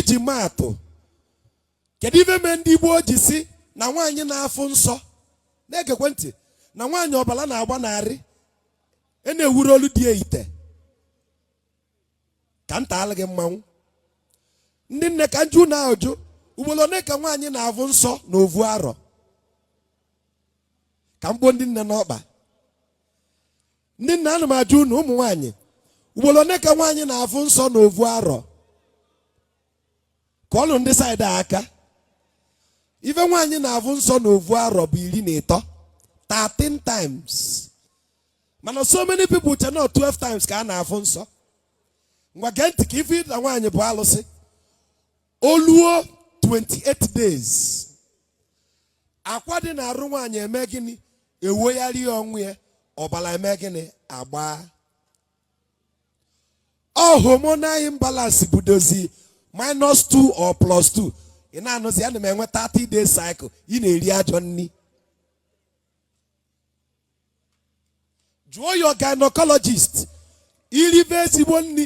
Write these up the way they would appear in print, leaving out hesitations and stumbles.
iji maatụ kedu ife me ndị Igbo ji si na nwaanyị na-afụ nsọ na-egekwe ntị na nwaanyị ọbala na-agba narị na-ewuru olu dị ite ka nta alụ gị mmanwụ ndị nne ka nju na ajụ ugboro one ka nwaanyị na-avụ nsọ na ovu arọ ka mgbo ndị nne n'ọkpa ndị nne ana m ajụ na ụmụ nwaanyị ugboro one ka nwaanyị na-avụ nsọ na ovu arọ ka ọlụ ndị saịdị aka ife nwaanyị na-avụ nsọ na ovu arọ bụ 13 13 times mana so many people che no 12 times ka a na-avụ nsọ ngwa gee ntị ka ife na nwaanyị bụ alụsị oluo 28 days akwa dị na arụ nwaanyị eme gịnị ewoyari ọnwụ ya ọbala eme gịnị agba hormonal imbalance bụ dozi -2 or +2 ị na-anụzi ana m enwe 30 days cycle ị na-eri ajọ nni jụọ your gynecologist iribe ezigbo nni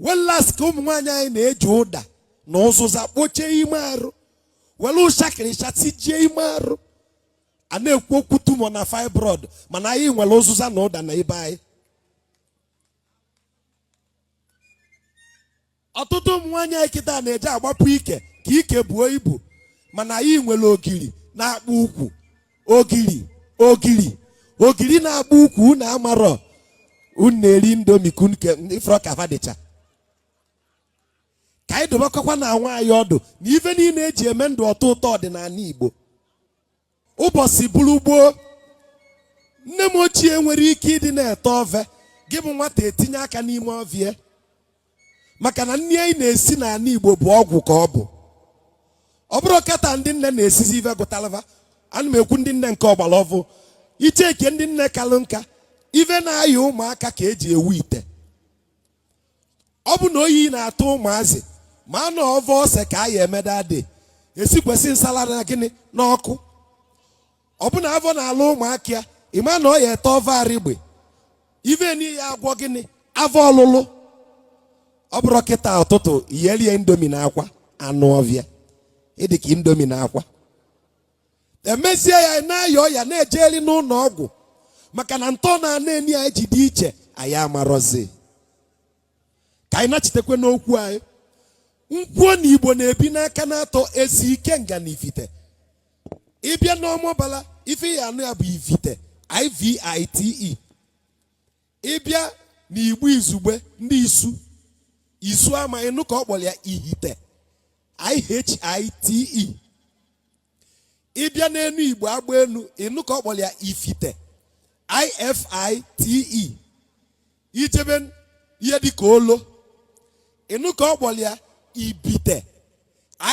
welas ka ụmụ nwaanyị anyị na-eji ụda na ụzụza kpochie ime arụ were ụshakịrịsha tijie ime arụ a na-ekwu okwu tumor na fibroid mana anyị nwere ụzụza na ụda na ibe anyị ọtụtụ ụmụ nwaanyị anyị kịta na-eje agbapụ ike ka ike buo ibu mana anyị nwere ogiri na-akpụ ukwu ogiri na-akpụ ukwu unu amarọ unu na-eri ndomi kunke ifrọ kavadicha ka anyị dobakọkwa na nwaanyị ọdụ na ife niile eji eme ndụ ọtọ ụtọ ọdịnala Igbo ụbọchị bụrụ gboo nne m ochie nwere ike ịdị na-ete ove gị bụ nwata etinye aka n'ime ovie maka na nri anyị na-esi n'ala Igbo bụ ọgwụ ka ọ bụ ọ bụrụ kata ndị nne na-esizi ife gụtalava ana m ekwu ndị nne nke ọgbara ọvụ icheke ndị nne kalụ nka ife na-ayị ụmụaka ka eji ewu ite ọ bụ na oyi na-atụ ụmụazị ma a na ọvọ ose ka anyị emedade esikwesị nsala na gịnị n'ọkụ ọ bụ na avọ na-alụ ụmụaka ya ịma na ọ ya ete ọva arịgbe ife n'ihe agwọ gịnị avọ ọlụlụ ọ bụrụ kịta ụtụtụ iyelie indomi na akwa anụ ọvịa ịdị ka indomi na akwa emezie ya na-ayọ ya na-ejeli n'ụlọ ọgwụ maka na ntọ na-eni anyị ji dị iche anyị amarọzi ka anyị nachitekwe n'okwu anyị nkwuo na Igbo na-ebi n'aka na-atọ ezi ike nga na ifite ịbịa n'ọmụbala ife ya anụ ya bụ ivite IVITE ịbịa na Igbo izugbe ndị isu ama ịnụ ka ọ kpọrọ ya ihite IHITE ịbịa n'enu Igbo agba enu ịnụ ka ọ kpọrọ ya ifite IFITE ijebe ihe dịka olo ịnụ ka ọ kpọrọ ya ibite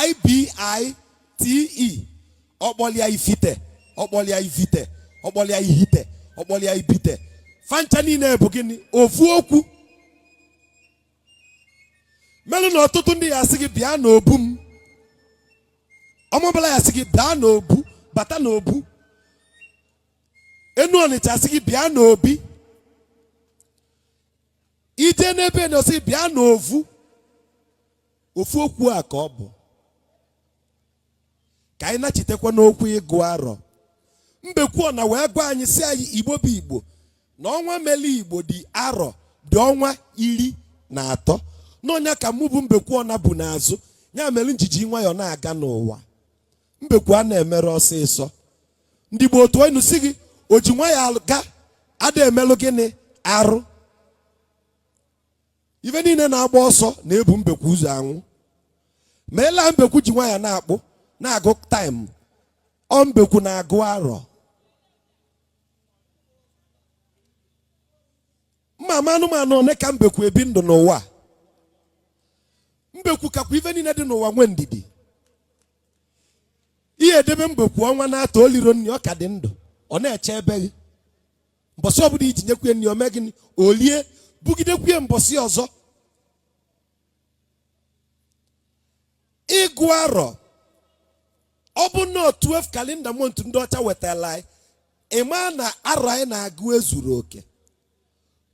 IBITE ọkpọlịa ifite ọkpọlịa ivite ọkpọlịa ihite ọkpọlịa ibite fancha niile bụ gịnị ofu okwu melụ na ọtụtụ ndị ya asị gị bịa n'obu m ọmụbala ya asị gị bịa n'obu bata n'obu enu Ọnịcha asị gị bịa n'obi ije n'ebe na ọsị bịa n'ovu ofu okwu a ka ọ bụ ka anyị nachitekwa n'okwu ịgụ arọ mbekwu ọ na wee gwa anyị si anyị Igbo bụ Igbo na ọnwa mele Igbo dị arọ dị ọnwa 13 n'ọnya ka mụ bụ mbekwu ọ na bụ n'azụ ya mere njiji nwayọ na-aga n'ụwa mbekwu a na-emere ọsịsọ ndị Igbo otu enu si gị o ji nwayọ ga ada emelụ gịnị arụ ife niile na-agba ọsọ na-ebu mbekwu ụzọ anwụ ma ịla mbekwu ji nwayọ na-akpụ na-agụ taịm ọ mbekwu na-agụ arọ mma anụmanụ one ka mbekwu ebi ndụ n'ụwa mbekwu kakwa ife niile dị n'ụwa nwe ndidi ihe edebe mbekwu ọnwa na-atọ oliro nni ọ ka dị ndụ ọ na-eche ebe gị mbọsị ọbụla iji nyekwe nni ome gịnị olie bugidekwe mbọsị ọzọ ịgụ arọ ọ bụ na 12 kalenda month ndị ọcha wetala anyị ịma na arọ anyị na-agụ ezuru oke